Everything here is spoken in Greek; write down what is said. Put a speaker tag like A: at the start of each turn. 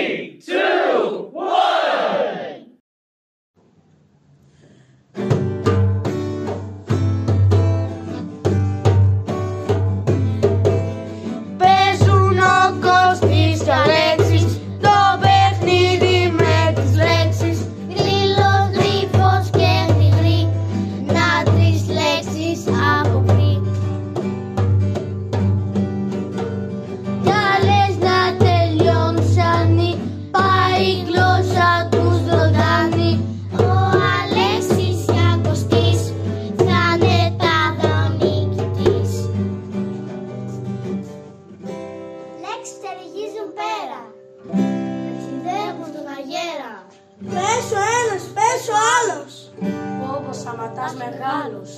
A: 3, 2, 1.
B: Παίζουν ο Κωστής και ο Αλέξης το παιχνίδι με τις λέξεις. Γρύλος, γρίφος και γρηγρή, να τρεις λέξεις αποκρεί. Κι άλλες να τελειώνουν σανί, πάει η γλώσσα τους ροδάνει. Ο Αλέξης και ο Κωστής θα είναι τάχα νικητής. Λέξεις τεριγίζουν πέρα, ταξιδεύουν τον αγέρα. Πες ο ένας, πες ο άλλος, όπως αματάς μεγάλος.